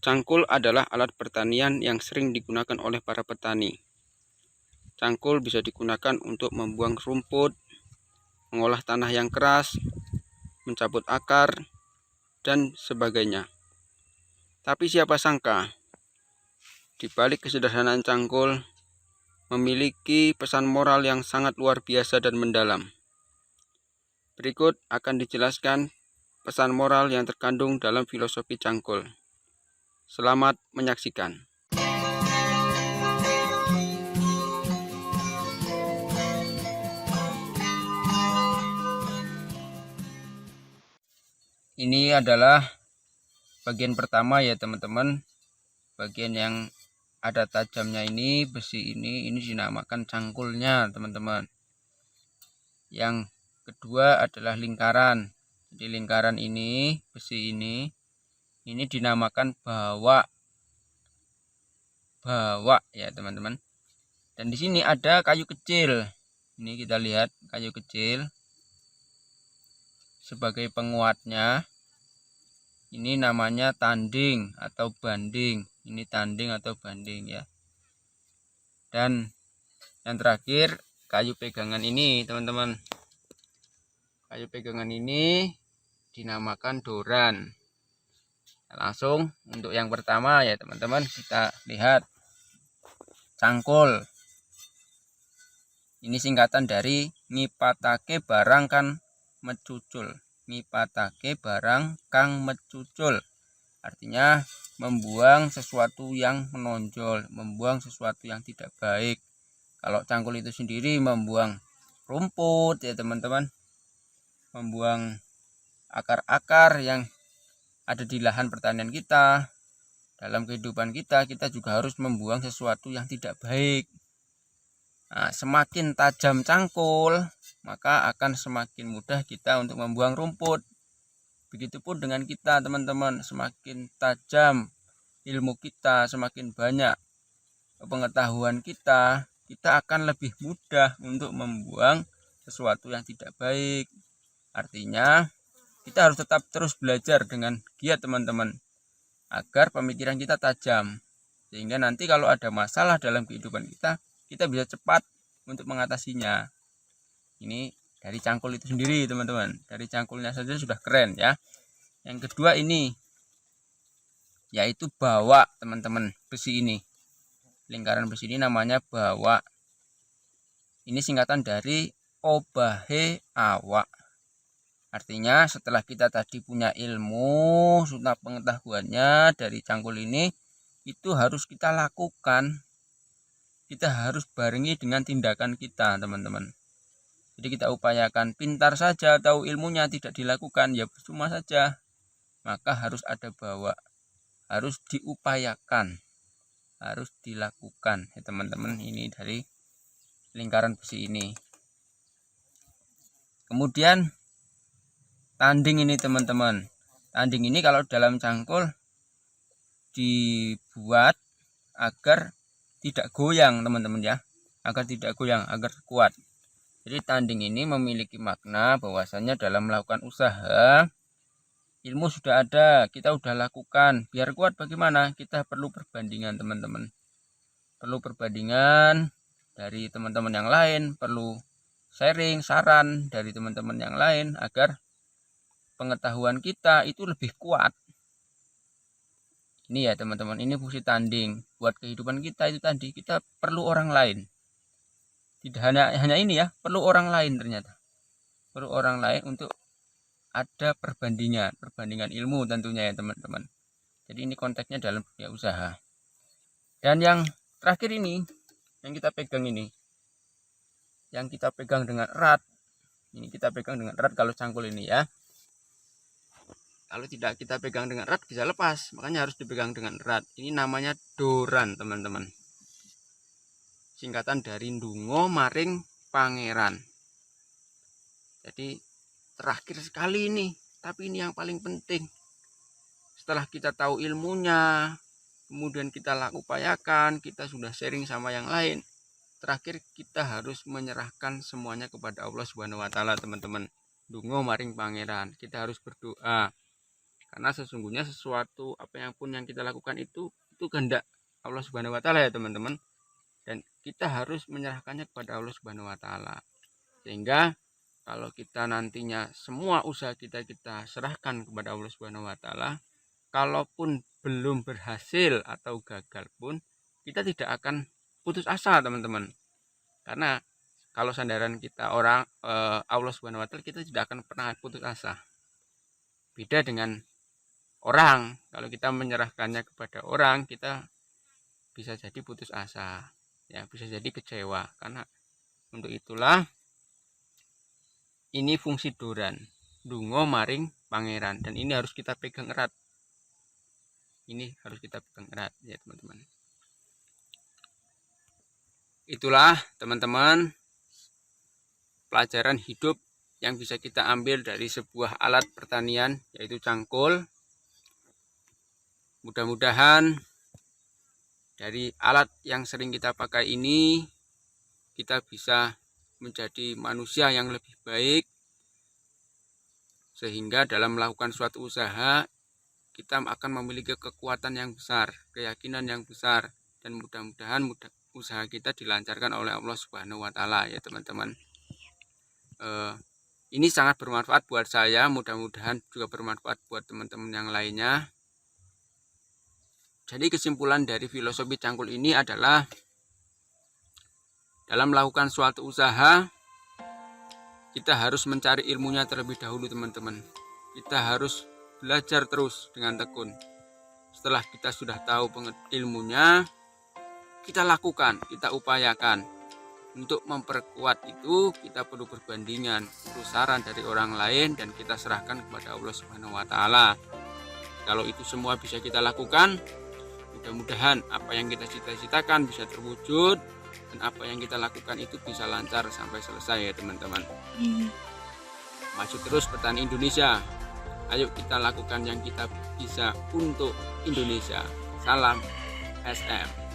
Cangkul adalah alat pertanian yang sering digunakan oleh para petani. Cangkul bisa digunakan untuk membuang rumput, mengolah tanah yang keras, mencabut akar, dan sebagainya. Tapi siapa sangka, di balik kesederhanaan cangkul memiliki pesan moral yang sangat luar biasa dan mendalam. Berikut akan dijelaskan pesan moral yang terkandung dalam filosofi cangkul. Selamat menyaksikan. Ini adalah bagian pertama ya teman-teman. Bagian yang ada tajamnya ini, besi ini dinamakan cangkulnya teman-teman. Yang kedua adalah lingkaran. Jadi lingkaran ini, besi ini dinamakan bawak ya teman-teman. Dan di sini ada kayu kecil. Ini kita lihat kayu kecil sebagai penguatnya. Ini namanya tanding atau banding. Ini tanding atau banding ya. Dan yang terakhir kayu pegangan ini teman-teman. Kayu pegangan ini dinamakan doran. Langsung untuk yang pertama ya teman-teman, kita lihat cangkul. Ini singkatan dari ngipatake barang kan mecucul. Ngipatake barang kang mecucul. Artinya membuang sesuatu yang menonjol, membuang sesuatu yang tidak baik. Kalau cangkul itu sendiri membuang rumput ya teman-teman. Membuang akar-akar yang ada di lahan pertanian kita. Dalam kehidupan kita juga harus membuang sesuatu yang tidak baik. Nah, semakin tajam cangkul, maka akan semakin mudah kita untuk membuang rumput. Begitupun dengan kita teman-teman, semakin tajam ilmu kita, semakin banyak pengetahuan kita akan lebih mudah untuk membuang sesuatu yang tidak baik. Artinya kita harus tetap terus belajar dengan giat teman-teman, agar pemikiran kita tajam. Sehingga nanti kalau ada masalah dalam kehidupan kita bisa cepat untuk mengatasinya. Ini dari cangkul itu sendiri teman-teman. Dari cangkulnya saja sudah keren ya. Yang kedua ini, yaitu bawak teman-teman. Besi ini, lingkaran besi ini namanya bawak. Ini singkatan dari obahe awak. Artinya setelah kita tadi punya ilmu, sudah pengetahuannya dari cangkul ini, itu harus kita lakukan. Kita harus barengi dengan tindakan kita teman-teman. Jadi kita upayakan. Pintar saja tahu ilmunya tidak dilakukan, ya percuma saja. Maka harus ada bawak. Harus diupayakan. Harus dilakukan ya teman-teman. Ini dari lingkaran besi ini. Kemudian tanding ini teman-teman. Tanding ini kalau dalam cangkul dibuat agar tidak goyang teman-teman ya. Agar tidak goyang, agar kuat. Jadi tanding ini memiliki makna bahwasanya dalam melakukan usaha, ilmu sudah ada, kita sudah lakukan. Biar kuat bagaimana? Kita perlu perbandingan teman-teman. Perlu perbandingan dari teman-teman yang lain, perlu sharing, saran dari teman-teman yang lain agar pengetahuan kita itu lebih kuat. Ini ya teman-teman, ini fungsi tanding. Buat kehidupan kita itu tadi, kita perlu orang lain. Tidak hanya ini ya, perlu orang lain ternyata. Perlu orang lain untuk ada perbandingan ilmu tentunya ya teman-teman. Jadi ini konteksnya dalam dunia usaha. Dan yang terakhir ini, yang kita pegang ini, yang kita pegang dengan erat. Ini kita pegang dengan erat kalau cangkul ini ya. Kalau tidak kita pegang dengan erat bisa lepas, makanya harus dipegang dengan erat. Ini namanya doran teman-teman. Singkatan dari ndungo maring pangeran. Jadi terakhir sekali ini, tapi ini yang paling penting. Setelah kita tahu ilmunya, kemudian kita upayakan, kita sudah sharing sama yang lain. Terakhir kita harus menyerahkan semuanya kepada Allah Subhanahu wa taala teman-teman. Ndungo maring pangeran. Kita harus berdoa. Karena sesungguhnya sesuatu apa yang pun yang kita lakukan itu kehendak Allah Subhanahu wa taala ya teman-teman. Dan kita harus menyerahkannya kepada Allah Subhanahu wa taala. Sehingga kalau kita nantinya semua usaha kita serahkan kepada Allah Subhanahu wa taala, kalaupun belum berhasil atau gagal pun kita tidak akan putus asa teman-teman. Karena kalau sandaran kita Allah Subhanahu wa taala, kita tidak akan pernah putus asa. Beda dengan orang, kalau kita menyerahkannya kepada orang, kita bisa jadi putus asa, ya bisa jadi kecewa. Karena untuk itulah ini fungsi doran, dungo maring pangeran, dan ini harus kita pegang erat. Ini harus kita pegang erat ya teman-teman. Itulah teman-teman pelajaran hidup yang bisa kita ambil dari sebuah alat pertanian, yaitu cangkul. Mudah-mudahan dari alat yang sering kita pakai ini kita bisa menjadi manusia yang lebih baik, sehingga dalam melakukan suatu usaha kita akan memiliki kekuatan yang besar, keyakinan yang besar, dan mudah-mudahan usaha kita dilancarkan oleh Allah Subhanahu wa taala ya teman-teman. Ini sangat bermanfaat buat saya, mudah-mudahan juga bermanfaat buat teman-teman yang lainnya. Jadi kesimpulan dari filosofi cangkul ini adalah dalam melakukan suatu usaha kita harus mencari ilmunya terlebih dahulu teman-teman. Kita harus belajar terus dengan tekun. Setelah kita sudah tahu ilmunya, kita lakukan, kita upayakan. Untuk memperkuat itu kita perlu perbandingan, perlu saran dari orang lain, dan kita serahkan kepada Allah Subhanahu wa taala. Kalau itu semua bisa kita lakukan, mudah-mudahan apa yang kita cita-citakan bisa terwujud, dan apa yang kita lakukan itu bisa lancar sampai selesai ya teman-teman. Maju terus petani Indonesia. Ayo kita lakukan yang kita bisa untuk Indonesia. Salam SM.